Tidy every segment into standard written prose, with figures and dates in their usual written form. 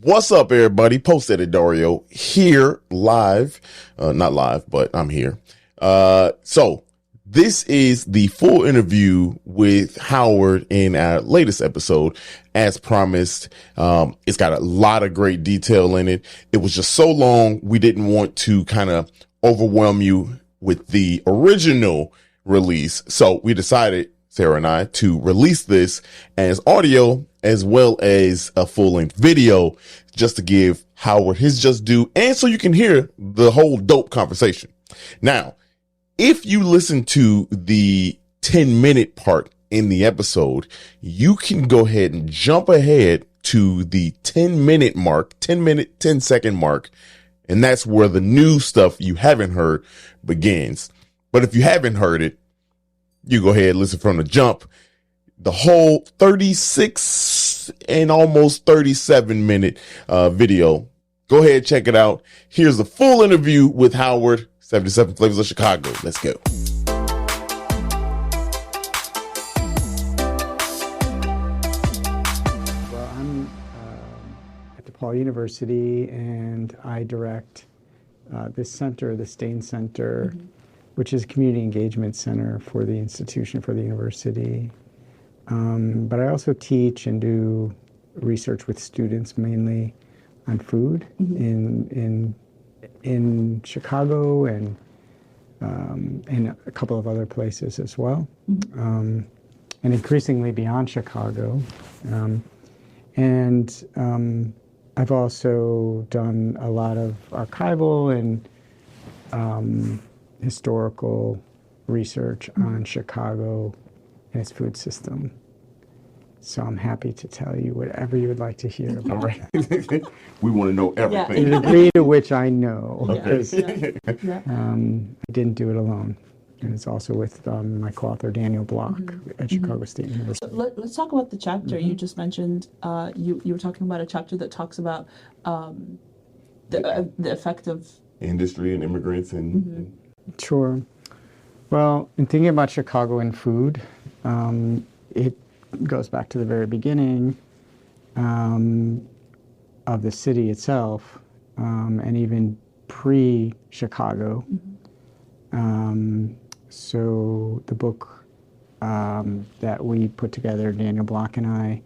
What's up, everybody? Post Edit Dario here live. Not live, but I'm here. So this is the full interview with Howard in our latest episode. As promised, it's got a lot of great detail in it. It was just so long, we didn't want to kind of overwhelm you with the original release. So we decided, Sarah and I, to release this as audio as well as a full-length video, just to give Howard his just due, and so you can hear the whole dope conversation. Now, if you listen to the 10-minute part in the episode, you can go ahead and jump ahead to the 10-minute mark, 10-second mark, and that's where the new stuff you haven't heard begins. But if you haven't heard it, you go ahead and listen from the jump. The whole 36 and almost 37-minute video. Go ahead, check it out. Here's the full interview with Howard, 77 Flavors of Chicago. Let's go. Well, I'm at DePaul University, and I direct this center, the Stain Center, which is a community engagement center for the institution, for the university. But I also teach and do research with students, mainly on food in Chicago and in a couple of other places as well, and increasingly beyond Chicago. I've also done a lot of archival and historical research on Chicago and its food system. So I'm happy to tell you whatever you would like to hear about. All right. We want to know everything. To the degree to which I know, Okay. because I didn't do it alone. And it's also with my co-author Daniel Block at Chicago State University. So let's talk about the chapter you just mentioned. You were talking about a chapter that talks about the effect of Industry and immigrants and Sure. Well, in thinking about Chicago and food, it goes back to the very beginning of the city itself, and even pre-Chicago. So the book that we put together, Daniel Block and I,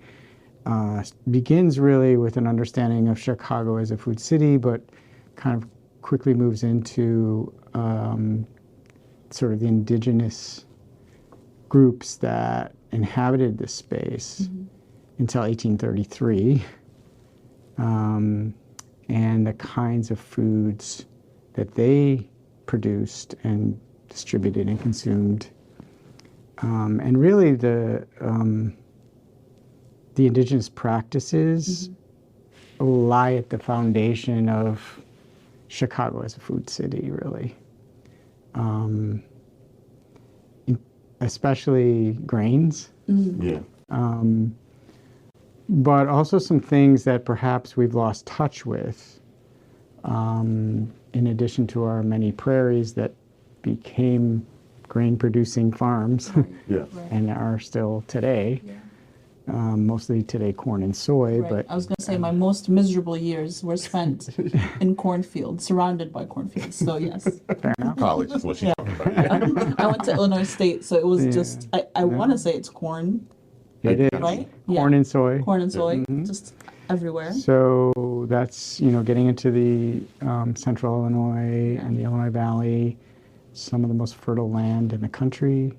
begins really with an understanding of Chicago as a food city, but kind of quickly moves into sort of the indigenous groups that inhabited this space until 1833, and the kinds of foods that they produced and distributed and consumed, and really the indigenous practices lie at the foundation of Chicago as a food city, really. Especially grains. But also some things that perhaps we've lost touch with, in addition to our many prairies that became grain-producing farms and are still today. Mostly today corn and soy. Right. But I was going to say my most miserable years were spent in cornfields, surrounded by cornfields. So yes. fair enough. college is what she's talking about. I went to Illinois State, so it was just, I want to say it's corn, It is. right? Corn and soy. Corn and soy, just everywhere. So that's, getting into the central Illinois and the Illinois Valley, some of the most fertile land in the country.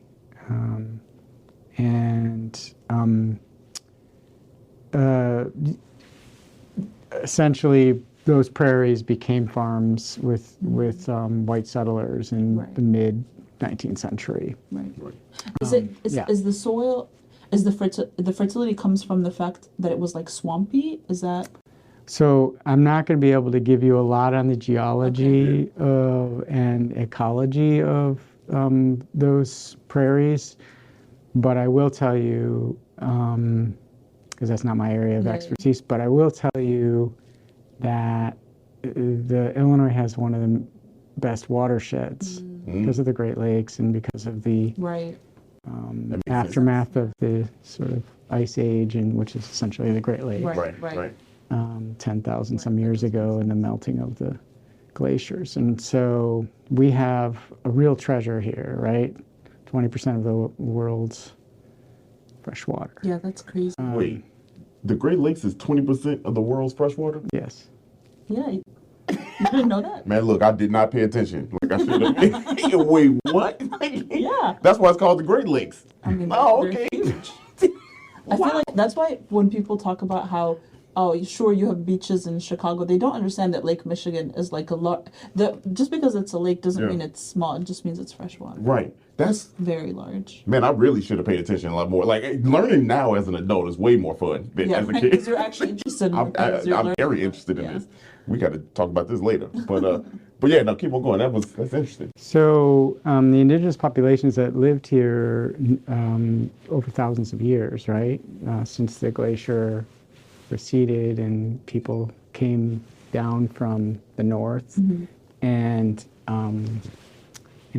Essentially, those prairies became farms with white settlers in the mid 19th century. Right. Is the soil, the fertility comes from the fact that it was like swampy? Is that? So I'm not going to be able to give you a lot on the geology and ecology of those prairies, but I will tell you, because that's not my area of expertise, but I will tell you that the Illinois has one of the best watersheds because of the Great Lakes and because of the aftermath of the sort of ice age, and which is essentially the Great Lakes. Right. 10,000 some years ago and the melting of the glaciers. And so we have a real treasure here, right? 20% of the world's fresh water. Yeah, that's crazy. Wait, the Great Lakes is 20% of the world's freshwater? Yes. Yeah, you didn't know that? Man, look, I did not pay attention. Like I should have. Wait, what? Yeah. That's why it's called the Great Lakes. I mean, Oh, they're okay. huge. I feel like that's why when people talk about how, oh, sure, you have beaches in Chicago, they don't understand that Lake Michigan is like a lot. Just because it's a lake doesn't mean it's small. It just means it's freshwater. Right. That's Very large. Man, I really should have paid attention a lot more. Like learning now as an adult is way more fun than Yeah, as a right, kid. because you're actually interested in I'm, the things you're I'm learning very about. interested in Yeah. this. We got to talk about this later, but yeah, no, keep on going. That's interesting. So the indigenous populations that lived here over thousands of years, right, since the glacier receded and people came down from the north and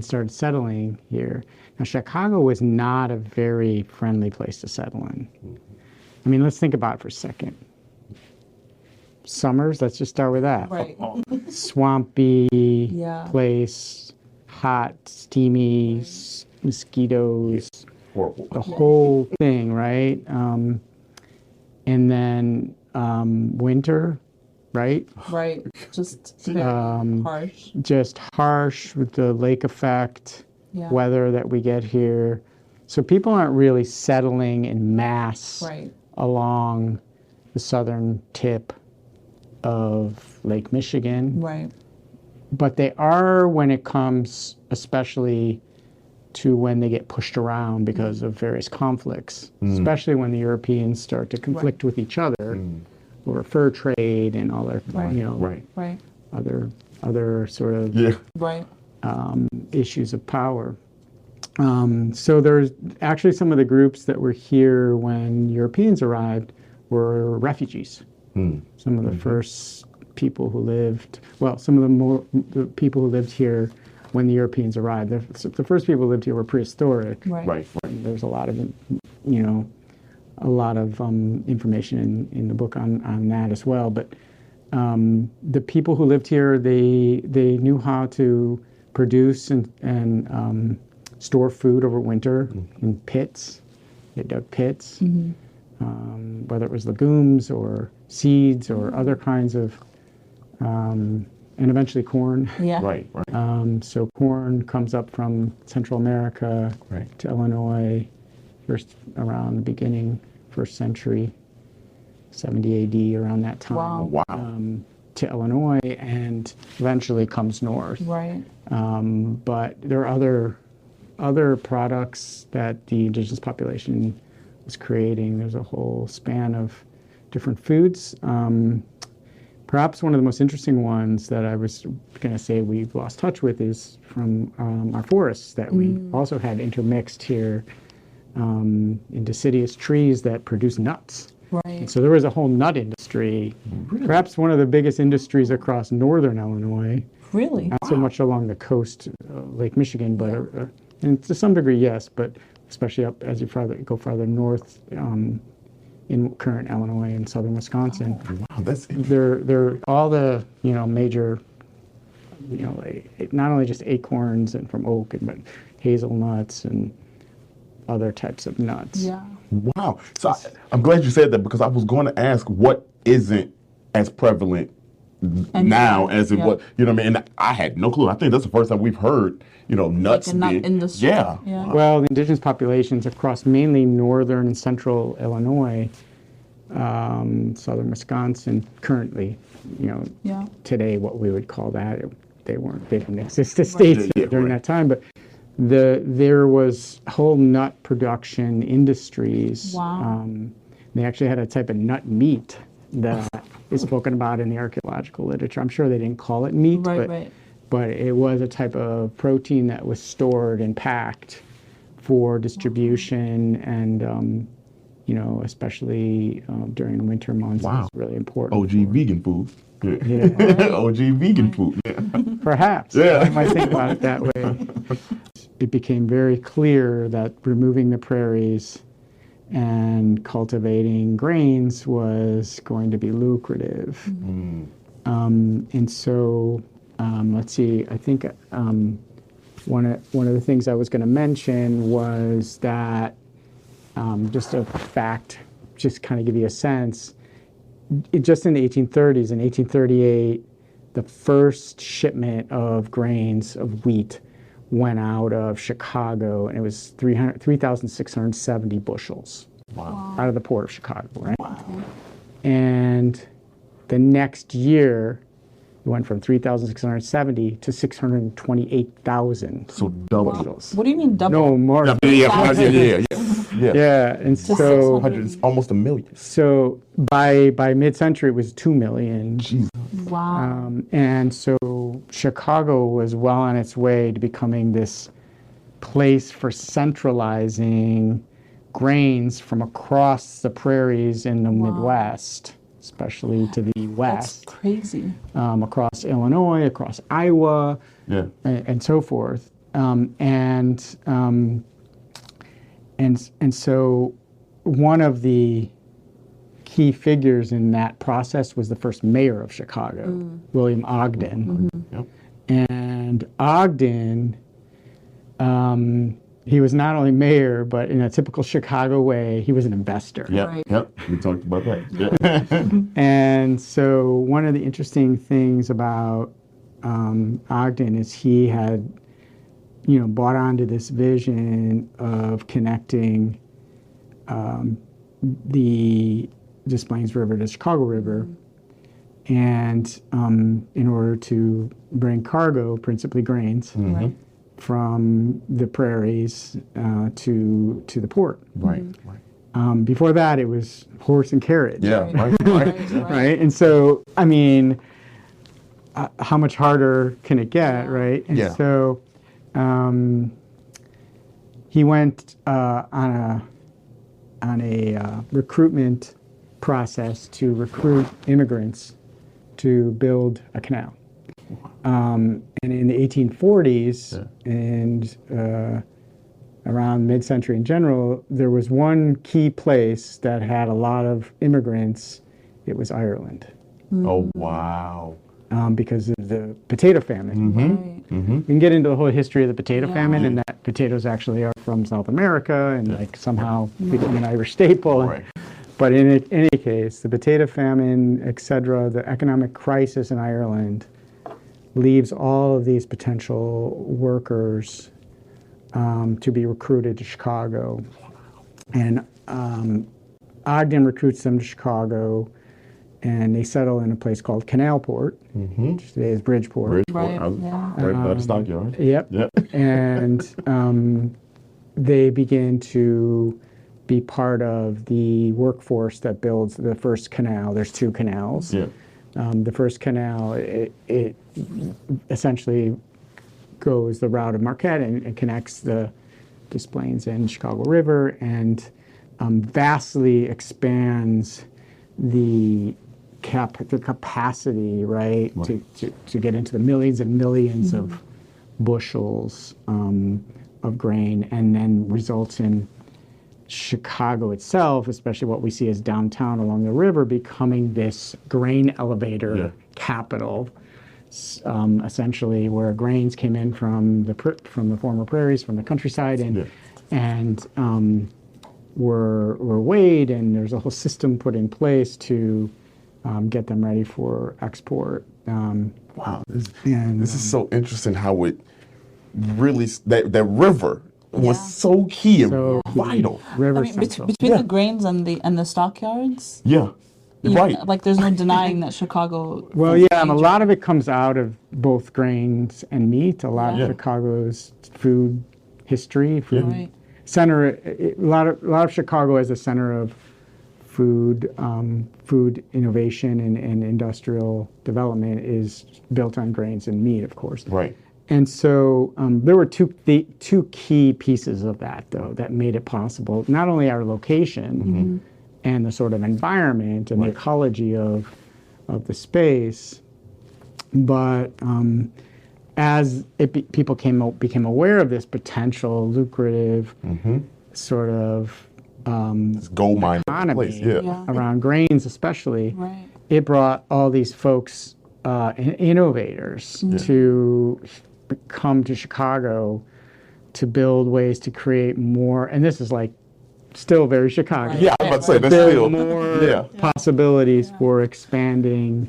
started settling here. Now, Chicago was not a very friendly place to settle in. I mean, let's think about it for a second. Summers, let's just start with that. Right. Swampy Yeah. place, hot, steamy, mosquitoes, Horrible. the whole thing, right? And then winter, right? Right. Just very harsh. Just harsh with the lake effect, Yeah. weather that we get here. So people aren't really settling in mass Right. along the southern tip of Lake Michigan. Right. But they are when it comes especially to when they get pushed around because of various conflicts, especially when the Europeans start to conflict with each other over fur trade and all their, Right. Right. Right. other sort of Yeah. Right. issues of power. So there's actually some of the groups that were here when Europeans arrived were refugees. Some of the first people who lived, well, some of the people who lived here when the Europeans arrived. The first people who lived here were prehistoric. Right. Right. And there's a lot of, information in the book on that as well. But the people who lived here, they knew how to produce and store food over winter in pits. They dug pits, whether it was legumes or seeds or other kinds of, and eventually corn. Yeah. Right. Right. So corn comes up from Central America Right. to Illinois, first around the beginning, first century, 70 AD, around that time. Wow. Wow. To Illinois, and eventually comes north. Right. But there are other products that the indigenous population was creating. There's a whole span of different foods. Perhaps one of the most interesting ones that I was going to say we've lost touch with is from our forests that we also had intermixed here in deciduous trees that produce nuts. Right. So there was a whole nut industry, perhaps one of the biggest industries across northern Illinois, Really? not so much along the coast, Lake Michigan, but and to some degree, yes, but especially up as you go farther north in current Illinois and southern Wisconsin. Wow. That's They're all the major, not only just acorns and from oak, but hazelnuts and other types of nuts. Yeah. wow. So I'm glad you said that because I was going to ask what isn't as prevalent now as it was. You know what I mean? And I had no clue. I think that's the first time we've heard nuts. Like a nut being- industry. Yeah. Yeah. Well, the indigenous populations across mainly northern and central Illinois, southern Wisconsin, currently, Yeah. today what we would call that, they didn't exist as states Yeah, during right. that time, but there was whole nut production industries. Wow. They actually had a type of nut meat that is spoken about in the archaeological literature. I'm sure they didn't call it meat, Right. but it was a type of protein that was stored and packed for distribution and especially during the winter months. Wow. It's really important. OG vegan food. Yeah. Yeah. OG vegan food. Yeah. Perhaps. Yeah. I might think about it that way. It became very clear that removing the prairies and cultivating grains was going to be lucrative. And so, let's see, I think one of the things I was going to mention was that, just a fact, just kind of give you a sense, just in the 1830s, in 1838, the first shipment of grains, of wheat, went out of Chicago, and it was 3,670 bushels out of the port of Chicago, right? Okay. And the next year, it went from 3,670 to 628,000 So double. bushels. What do you mean double? No, more. Yeah. And so, Almost a million. so by mid-century, it was 2 million. Wow. And so Chicago was well on its way to becoming this place for centralizing grains from across the prairies in the Midwest, especially to the That's west, crazy. across Illinois, across Iowa, and so forth. And so one of the key figures in that process was the first mayor of Chicago, William Ogden. And Ogden, he was not only mayor, but in a typical Chicago way, he was an investor. Right. We talked about that. And so one of the interesting things about Ogden is he had, bought onto this vision of connecting the Des Plaines River to Chicago River, and in order to bring cargo, principally grains, Right. from the prairies to the port. Right. Before that, it was horse and carriage. Right. Right. And so, I mean, how much harder can it get, right? And so he went on a recruitment process to recruit immigrants to build a canal. And in the 1840s and around mid-century in general, there was one key place that had a lot of immigrants. It was Ireland. Oh, wow. Because of the potato famine. We can get into the whole history of the potato famine, and that potatoes actually are from South America and like somehow become an Irish staple. Right. But in any case, the potato famine, etc., the economic crisis in Ireland leaves all of these potential workers to be recruited to Chicago. And Ogden recruits them to Chicago, and they settle in a place called Canalport, which today is Bridgeport. Right. Right by the stockyard. Yep. And they begin to be part of the workforce that builds the first canal. There's two canals. The first canal, it essentially goes the route of Marquette and connects the Des Plaines and Chicago River, and vastly expands the capacity, right, to get into the millions and millions of bushels of grain, and then results in Chicago itself, especially what we see as downtown along the river, becoming this grain elevator capital, essentially where grains came in from the former prairies, from the countryside, and were weighed, and there's a whole system put in place to get them ready for export. Wow, this is so interesting how it really, that river was so key and vital. River I mean, Central. between the grains and the stockyards, Right. like there's no denying that Chicago. Well, yeah, a lot of it comes out of both grains and meat. A lot of Chicago's food history, food center. A lot of Chicago as a center of food innovation and industrial development is built on grains and meat, of course. Right. And so there were two key pieces of that, though, that made it possible. Not only our location and the sort of environment and the ecology of the space, but as people became aware of this potential lucrative sort of This gold mine economy place. Yeah. Yeah. around grains especially, Right. it brought all these folks, innovators, to come to Chicago to build ways to create more. And this is like still very Chicago. Right. Yeah, I was about to say that's Build still more possibilities for expanding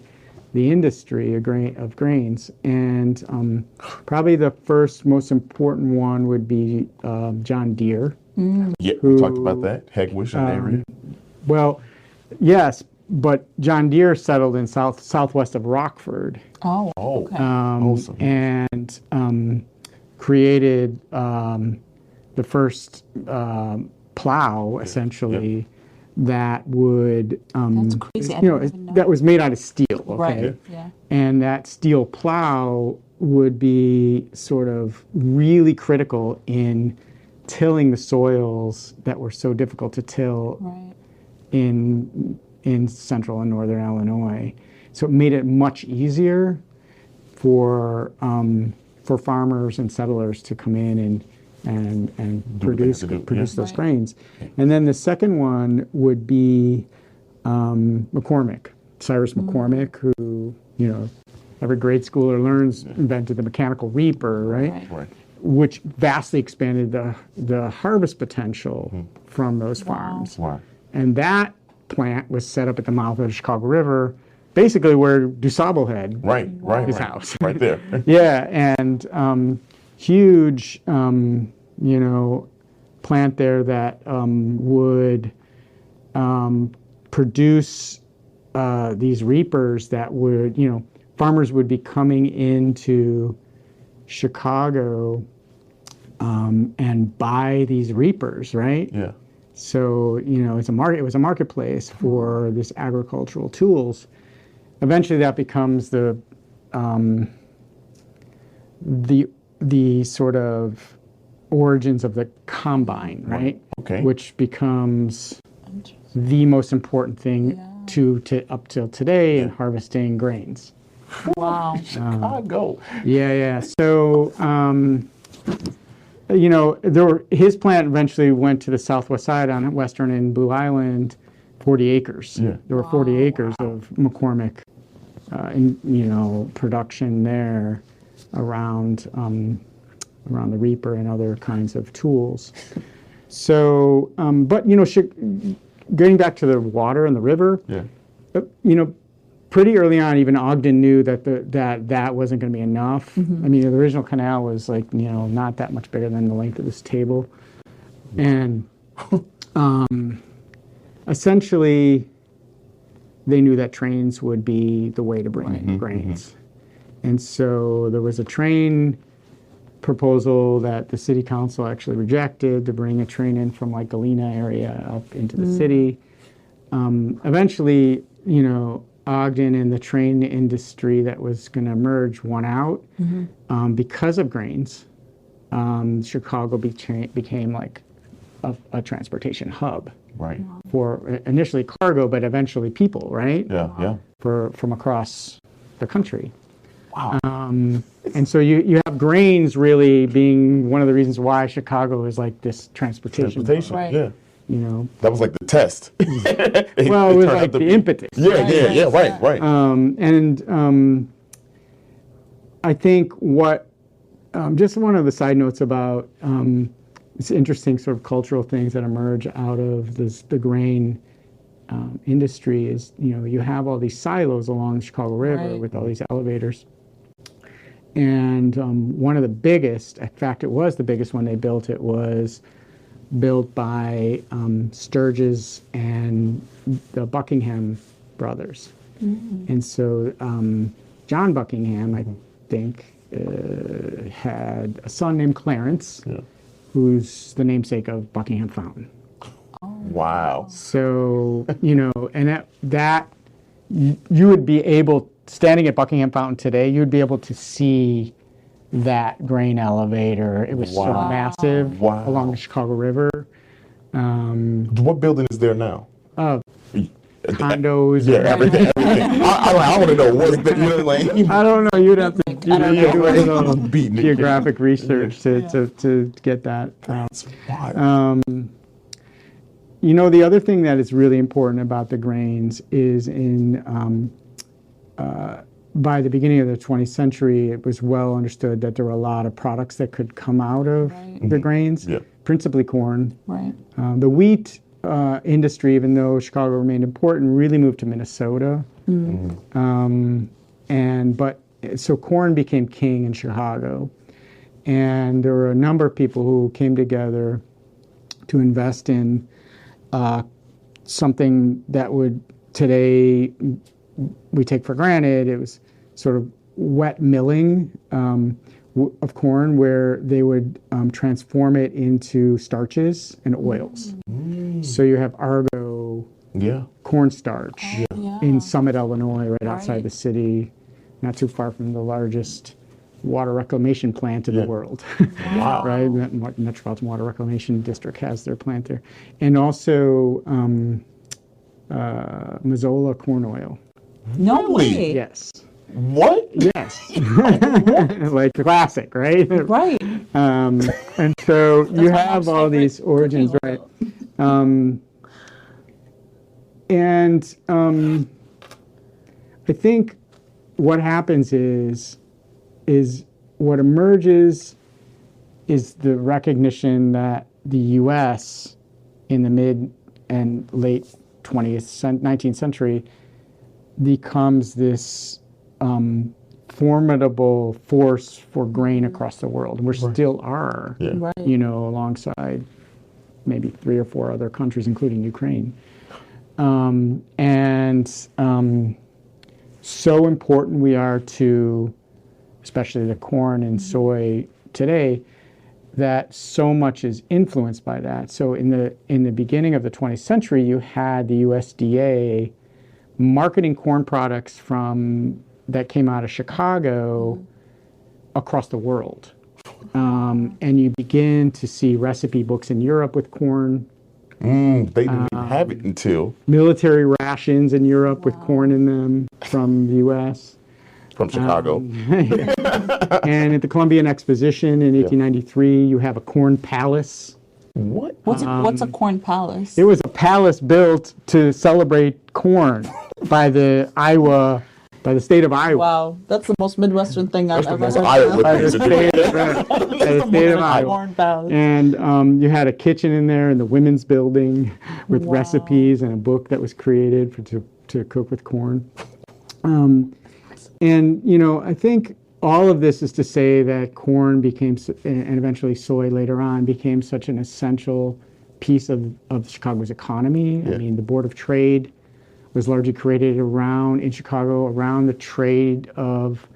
the industry of grains. And probably the first most important one would be John Deere. Yeah, we talked about that. Heckwish in the area. Well, yes, but John Deere settled in southwest of Rockford. Oh. Oh. Okay. Awesome. And created the first plow, essentially, that would, That's crazy. I you know, didn't even know. that was made out of steel. Okay, Right. Yeah. and that steel plow would be sort of really critical in tilling the soils that were so difficult to till Right. in central and northern Illinois. So it made it much easier for farmers and settlers to come in and produce those grains. And then the second one would be McCormick, Cyrus McCormick, who, you know, every grade schooler learns, invented the mechanical reaper, right? Right. Which vastly expanded the harvest potential from those farms. Wow. And that plant was set up at the mouth of the Chicago River, basically where DuSable had Right. his house. Right there. Yeah, and huge, you know, plant there that would produce these reapers that would, you know, farmers would be coming into Chicago and buy these reapers, right? Yeah. So, you know, it was a marketplace for this agricultural tools. Eventually that becomes the sort of origins of the combine, right? Okay. Which becomes the most important thing to up till today in harvesting grains. Wow. Chicago. Yeah. So, you know, his plant eventually went to the southwest side on Western and Blue Island, 40 acres. Yeah. There were 40 acres of McCormick, you know, production there around the reaper and other kinds of tools. So, but, you know, getting back to the water and the river, you know, pretty early on, even Ogden knew that that wasn't going to be enough. I mean, the original canal was like, you know, not that much bigger than the length of this table, and essentially, they knew that trains would be the way to bring in grains, and so there was a train proposal that the city council actually rejected to bring a train in from like Galena area up into the city. Eventually, you know, Ogden and the train industry that was going to emerge won out because of grains. Chicago became like a transportation hub Right. for initially cargo, but eventually people, right? Yeah. From across the country. Wow. And so you have grains really being one of the reasons why Chicago is like this transportation. Transportation. Right. Yeah. You know, That was like the test. well, it was like the impetus. Yeah. Right. I think what, just one of the side notes about this interesting sort of cultural things that emerge out of the grain industry is, you know, you have all these silos along the Chicago River with all these elevators. And one of the biggest, in fact, it was the biggest when they built it, was built by Sturgis and the Buckingham brothers. And so John Buckingham, I think, had a son named Clarence, who's the namesake of Buckingham Fountain. Wow. So, you know, and that you would be able, standing at Buckingham Fountain today, you would be able to see that grain elevator. It was so massive along the Chicago River. What building is there now? Condos. Yeah, everything. I want to know what's the, you know, like. I don't know. You'd have to do a little Beating it. geographic research to get that. The other thing that is really important about the grains is by the beginning of the 20th century, it was well understood that there were a lot of products that could come out of the grains, principally corn. Right. The wheat industry, even though Chicago remained important, really moved to Minnesota. So corn became king in Chicago. And there were a number of people who came together to invest in something that would today we take for granted. It was sort of wet milling of corn, where they would transform it into starches and oils. So you have Argo cornstarch in Summit, Illinois, right outside the city, not too far from the largest water reclamation plant in the world. Wow. Right? The Metropolitan Water Reclamation District has their plant there. And also Mazola corn oil. No way. Yes. What? Yes. Like the classic, right? Right. And so you have all these origins, right? I think what happens is what emerges is the recognition that the U.S. in the mid and late 19th century becomes this formidable force for grain across the world. And we still are, alongside maybe 3 or 4 other countries, including Ukraine. So important we are to, especially the corn and soy today, that so much is influenced by that. So in the beginning of the 20th century, you had the USDA marketing corn products that came out of Chicago across the world. And you begin to see recipe books in Europe with corn. They didn't even have it until Military rations in Europe with corn in them from the U.S. From Chicago. And at the Columbian Exposition in 1893, you have a corn palace. What? What's a corn palace? It was a palace built to celebrate corn by the state of Iowa. Wow, that's the most Midwestern thing I've ever heard. By the state of Iowa. Corn palace. And you had a kitchen in there in the women's building with recipes and a book that was created to cook with corn. I think all of this is to say that corn became, and eventually soy later on, became such an essential piece of Chicago's economy. I mean, the Board of Trade was largely created in Chicago around the trade of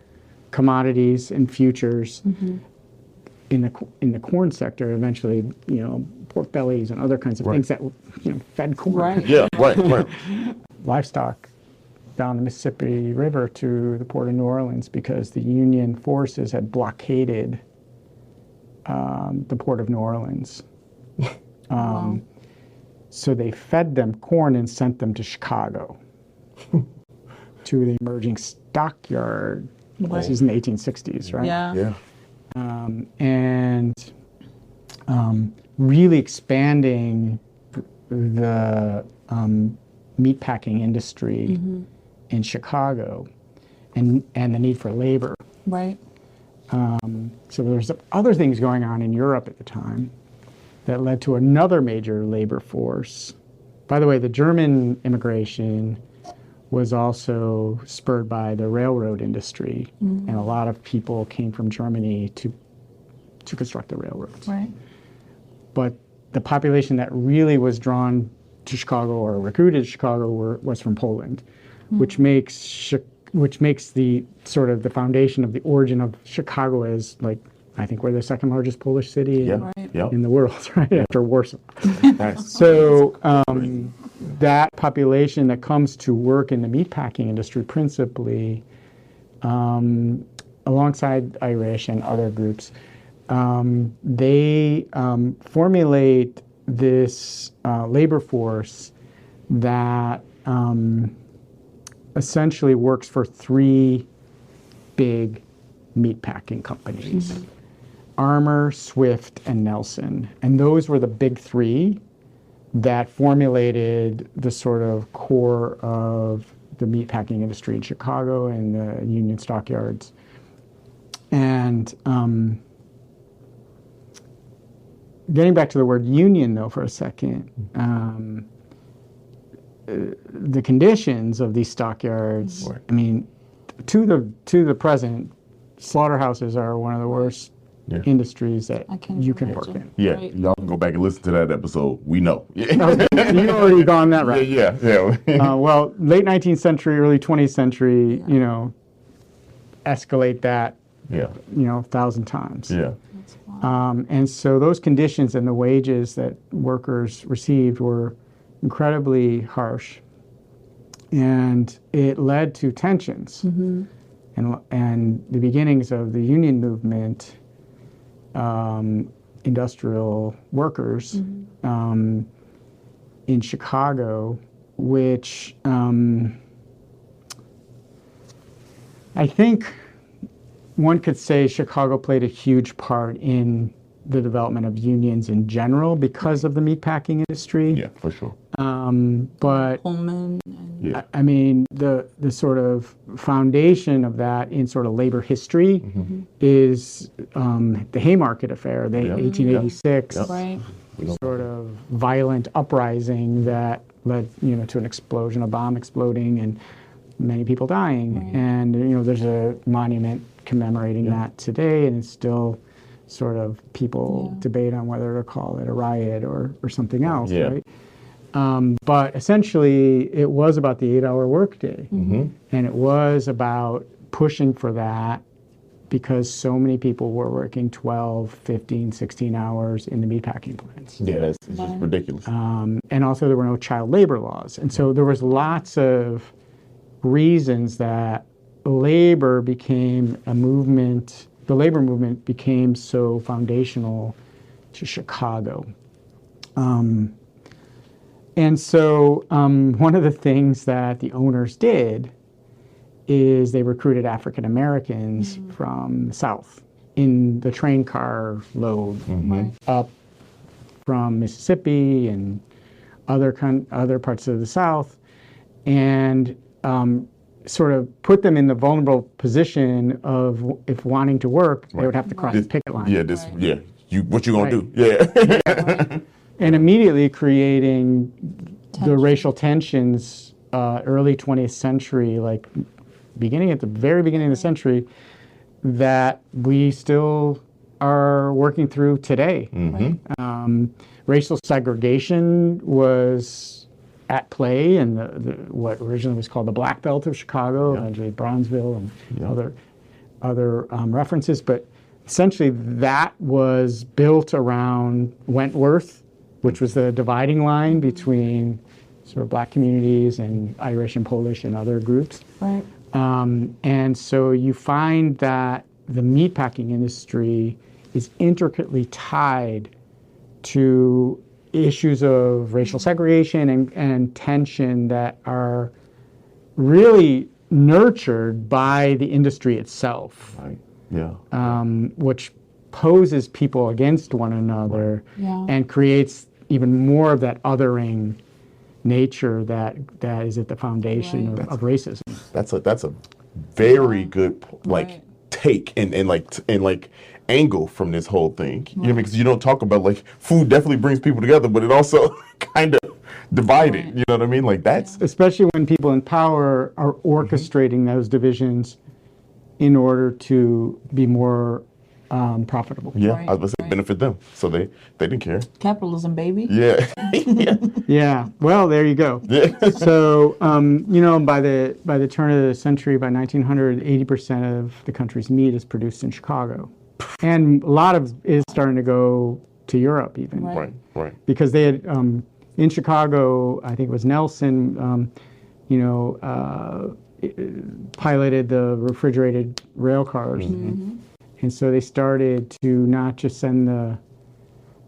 commodities and futures in the corn sector. Eventually, pork bellies and other kinds of things that fed corn. Right. Yeah, right. Livestock down the Mississippi River to the port of New Orleans because the Union forces had blockaded the port of New Orleans. Wow. So they fed them corn and sent them to Chicago, to the emerging stockyard. This is in the 1860s, right? Yeah. Really expanding the meatpacking industry in Chicago and the need for labor. Right. So there's other things going on in Europe at the time that led to another major labor force. By the way, the German immigration was also spurred by the railroad industry, and a lot of people came from Germany to construct the railroads. Right. But the population that really was drawn to Chicago or recruited to Chicago was from Poland, which makes the sort of the foundation of the origin of Chicago as, like, I think we're the second largest Polish city in the world, right, after Warsaw. So that population that comes to work in the meatpacking industry principally, alongside Irish and other groups, they formulate this labor force that essentially works for 3 big meatpacking companies. Armour, Swift, and Nelson. And those were the big 3 that formulated the sort of core of the meatpacking industry in Chicago and the Union stockyards. And getting back to the word union, though, for a second, the conditions of these stockyards, I mean, to the present, slaughterhouses are one of the worst industries that you can work in. Yeah, Right. y'all can go back and listen to that episode. We know. You've already gone that route. Yeah. Well, late 19th century, early 20th century, escalate that, 1,000 times. Yeah. That's wild. And so those conditions and the wages that workers received were incredibly harsh. And it led to tensions and the beginnings of the union movement, industrial workers in Chicago, which I think one could say Chicago played a huge part in the development of unions in general because of the meatpacking industry. Yeah, for sure. But Pullman and I mean, the sort of foundation of that in sort of labor history is the Haymarket Affair, the 1886 right. sort of violent uprising that led, to an explosion, a bomb exploding, and many people dying. Right. And there's a monument commemorating that today, and it's still sort of people debate on whether to call it a riot or something else, right? But essentially, it was about the 8-hour workday, and it was about pushing for that because so many people were working 12, 15, 16 hours in the meatpacking plants. Yeah, it's just ridiculous. And also, there were no child labor laws, and so there was lots of reasons that labor became a movement. The labor movement became so foundational to Chicago. And so one of the things that the owners did is they recruited African Americans from the South in the train car load up from Mississippi and other parts of the South, and sort of put them in the vulnerable position of if wanting to work, they would have to cross the picket line. Yeah, what you gonna do? Yeah. And immediately creating the racial tensions, early 20th century, like beginning at the very beginning of the century, that we still are working through today. Racial segregation was at play in what originally was called the Black Belt of Chicago, eventually Bronzeville and other references, but essentially that was built around Wentworth, which was the dividing line between sort of black communities and Irish and Polish and other groups. Right. And so you find that the meatpacking industry is intricately tied to issues of racial segregation and tension that are really nurtured by the industry itself, Right. Yeah. which poses people against one another and creates even more of that othering nature that is at the foundation of racism. That's a very good take and angle from this whole thing. You know, because you don't talk about food definitely brings people together, but it also kind of divided. You know what I mean? Like that's especially when people in power are orchestrating those divisions in order to be more profitable. I was Right, going to say benefit them, so they didn't care. Capitalism, baby. Yeah. Yeah. Well, there you go. So, by the turn of the century, by 1900, 80% of the country's meat is produced in Chicago, and a lot of it is starting to go to Europe even. Right. Because they had in Chicago, I think it was Nelson, piloted the refrigerated rail cars. And so they started to not just send the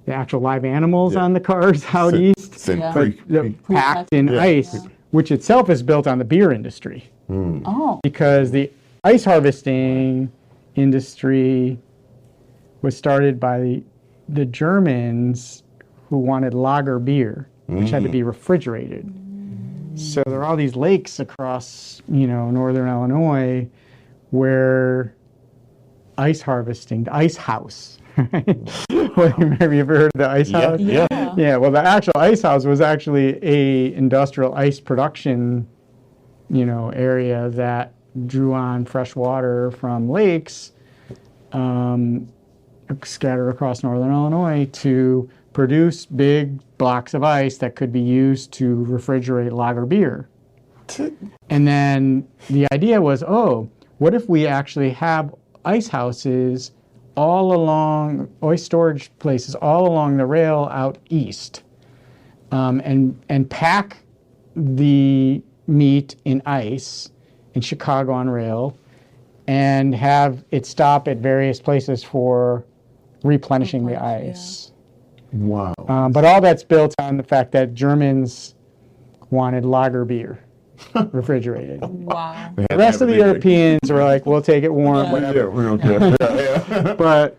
actual live animals on the cars out east, but packed in ice, which itself is built on the beer industry. Oh. Because the ice harvesting industry was started by the Germans who wanted lager beer. which had to be refrigerated. So there are all these lakes across, northern Illinois where ice harvesting, the ice house. Well, have you ever heard of the ice house? Yeah. Yeah, well, the actual ice house was actually a industrial ice production, area that drew on fresh water from lakes scattered across northern Illinois to produce big blocks of ice that could be used to refrigerate lager beer. And then the idea was, what if we actually have ice houses all along, ice storage places all along the rail out east, and pack the meat in ice in Chicago on rail, and have it stop at various places for replenishing the ice. Wow. But all that's built on the fact that Germans wanted lager beer refrigerated. Wow. The rest of the Europeans were like, we'll take it warm, whatever. Yeah, we don't care. Yeah. But,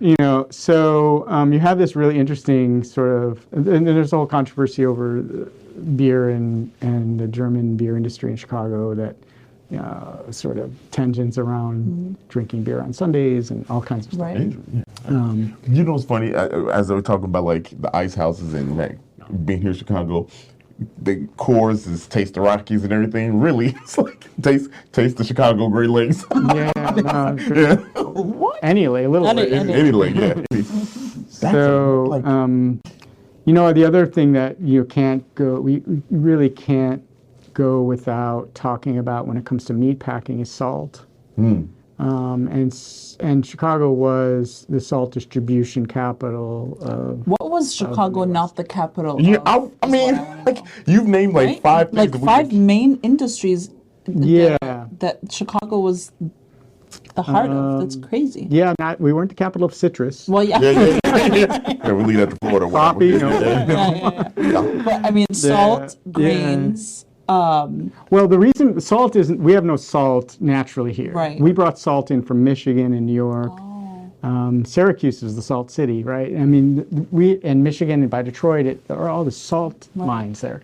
so you have this really interesting sort of, and there's a whole controversy over beer and the German beer industry in Chicago that sort of tangents around drinking beer on Sundays and all kinds of stuff. Right. What's funny? As I was talking about like the ice houses and like being here in Chicago, the Coors is taste the Rockies and everything. Really, it's like taste the Chicago Great Lakes. Yeah, no, What? any lake, a little lake. Any lake, yeah. So, the other thing that you can't go, we really can't go without talking about when it comes to meat packing is salt. And Chicago was the salt distribution capital of. What was Chicago not the capital Yeah, of? I mean, like you've named like Right? five things. Like that we five can- main industries Yeah. that Chicago was the heart of. That's crazy. Yeah, we weren't the capital of citrus. Well, yeah. Yeah, we leave that to Florida. Coffee, Yeah. But I mean, salt, Yeah. grains. Well, the reason salt isn't, we have no salt naturally here. Right. We brought salt in from Michigan and New York. Syracuse is the salt city, right? I mean, and Michigan and by Detroit, there are all the salt mines there.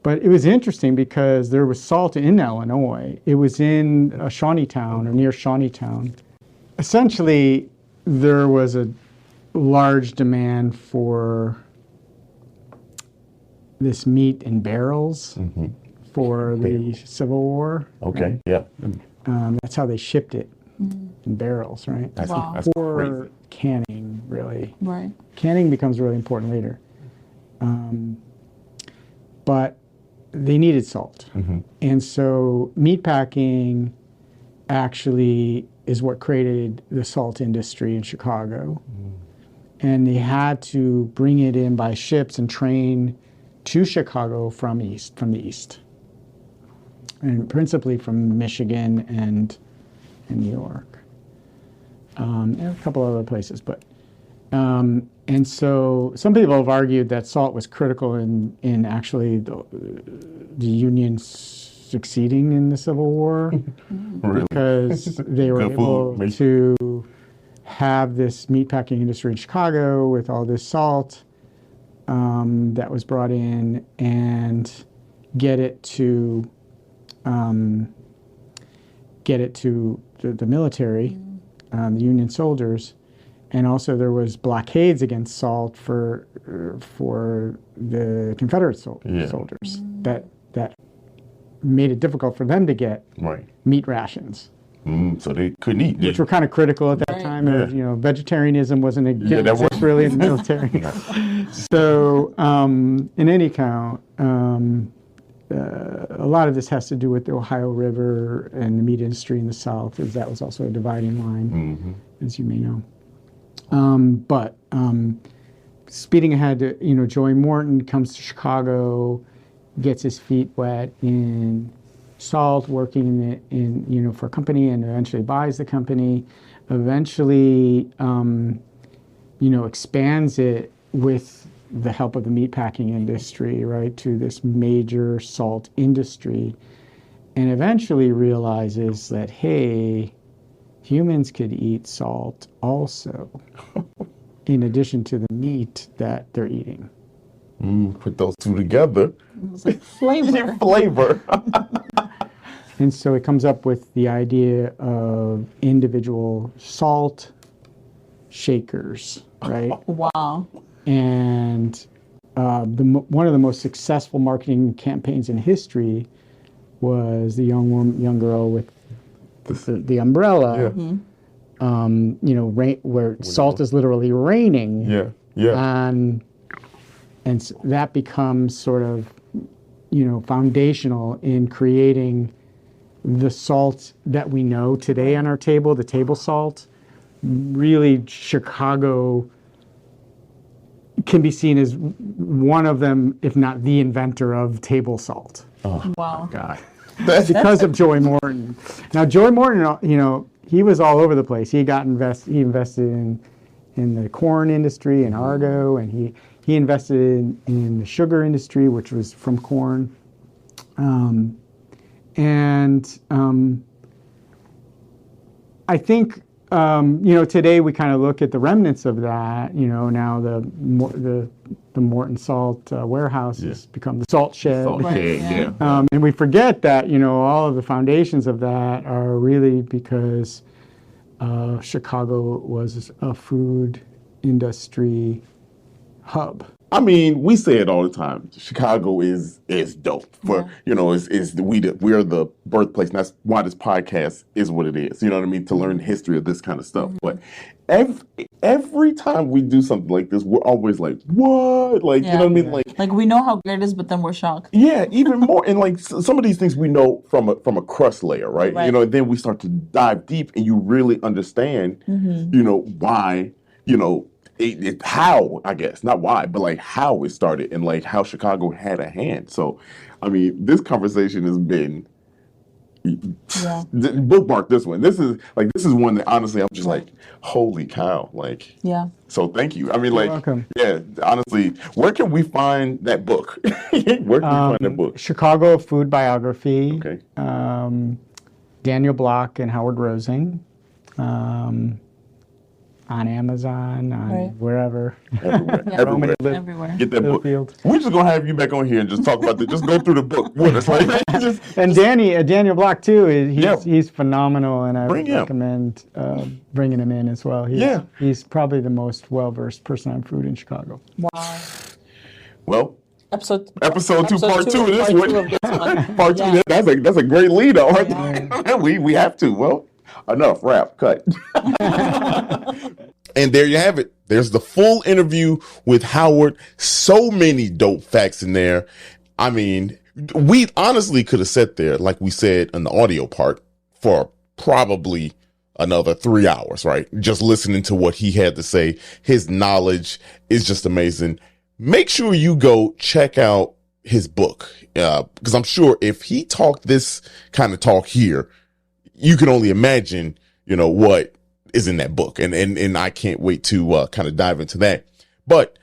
But it was interesting because there was salt in Illinois. It was in Shawneetown or near Shawneetown. Essentially, there was a large demand for this meat in barrels for the Civil War. Okay. Yeah. That's how they shipped it in barrels, right? That's Wow. For crazy. canning, really. Right. Canning becomes really important later. But they needed salt. And so meatpacking actually is what created the salt industry in Chicago. And they had to bring it in by ships and train to Chicago from the east. And principally from Michigan and New York. And a couple other places, but and so some people have argued that salt was critical in actually the Union succeeding in the Civil War Really? because they were Good able food. to have this meatpacking industry in Chicago with all this salt that was brought in and get it to the military, the Union soldiers. And also there was blockades against salt for the Confederate soldiers that made it difficult for them to get Right. meat rations, So they couldn't eat. which were kind of critical at that Right. time. Yeah. Vegetarianism wasn't a Yeah, that was- really in the military. So in any count, a lot of this has to do with the Ohio River and the meat industry in the South, as that was also a dividing line, as you may know. But speeding ahead to, Joey Morton comes to Chicago, gets his feet wet in salt, working in for a company, and eventually buys the company. Eventually, expands it with the help of the meatpacking industry, right, to this major salt industry, and eventually realizes that, hey, humans could eat salt also, in addition to the meat that they're eating. Put those two together. It's like flavor. Flavor. And so it comes up with the idea of individual salt shakers, right? Wow. And one of the most successful marketing campaigns in history was the young girl with the umbrella. Yeah. Where salt is literally raining. Yeah. Yeah. And so that becomes sort of, foundational in creating the salt that we know today on our table, the table salt. Really, Chicago can be seen as one of them, if not the inventor of table salt. Oh, wow. God. Because of Joy Morton. Now, Joy Morton, he was all over the place. He invested in the corn industry in Argo, and he invested in the sugar industry, which was from corn. I think today we kind of look at the remnants of that. Now the Morton Salt warehouse has become the Salt Shed. And we forget that all of the foundations of that are really because Chicago was a food industry hub. I mean, we say it all the time. Chicago is dope. For we're the birthplace, and that's why this podcast is what it is. You know what I mean? To learn the history of this kind of stuff. But every time we do something like this, we're always like, "What?" Like, you know what I mean? Like we know how great it is, but then we're shocked. Yeah, even more. And like some of these things we know from a crust layer, right? And then we start to dive deep, and you really understand, why, how, I guess, not why, but like how it started and like how Chicago had a hand. So, I mean, this conversation has been bookmark this one. This is one that honestly I'm just like, holy cow, like. Yeah. So thank you. I mean, You're welcome. Yeah, honestly, where can we find that book? Where can we find that book? Chicago Food Biography. Okay. Daniel Block and Howard Rosing. On Amazon, wherever. Everywhere. Get that book. We're just gonna have you back on here and just talk about it. Just go through the book with us. And Daniel Block too. He's phenomenal, and I would recommend bringing him in as well. He's probably the most well-versed person on food in Chicago. Wow. Well. Episode 2, part 2 of this one. Part 2. That's a great lead, all right. We have to. Well. Enough, wrap, cut. And there you have it. There's the full interview with Howard. So many dope facts in there. I mean, we honestly could have sat there, like we said in the audio part, for probably another 3 hours, right? Just listening to what he had to say. His knowledge is just amazing. Make sure you go check out his book, because I'm sure if he talked this kind of talk here, you can only imagine, what is in that book. And I can't wait to kind of dive into that. But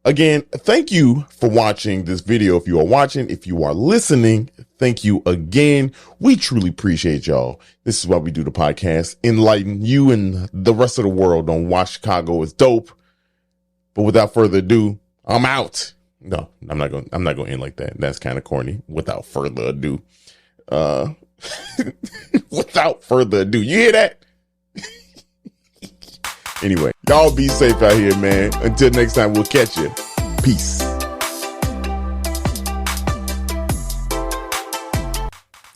again, thank you for watching this video. If you are watching, if you are listening, thank you again. We truly appreciate y'all. This is why we do the podcast, enlighten you and the rest of the world on why Chicago is dope. But without further ado, I'm out. No, I'm not going to end like that. That's kind of corny. Without further ado. Without further ado, you hear that? Anyway, y'all be safe out here, man. Until next time, we'll catch you. Peace.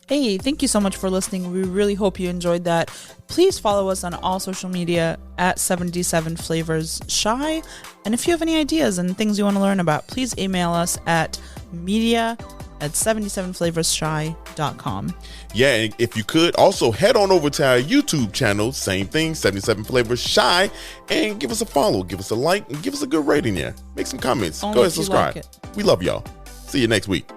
Hey, thank you so much for listening. We really hope you enjoyed that. Please follow us on all social media at 77 Flavors Shy. And if you have any ideas and things you want to learn about, please email us at media@77flavorsshy.com. Yeah, and if you could, also head on over to our YouTube channel, same thing, 77 Flavors Shy, and give us a follow, give us a like, and give us a good rating there. Make some comments. Go ahead and subscribe. We love y'all. See you next week.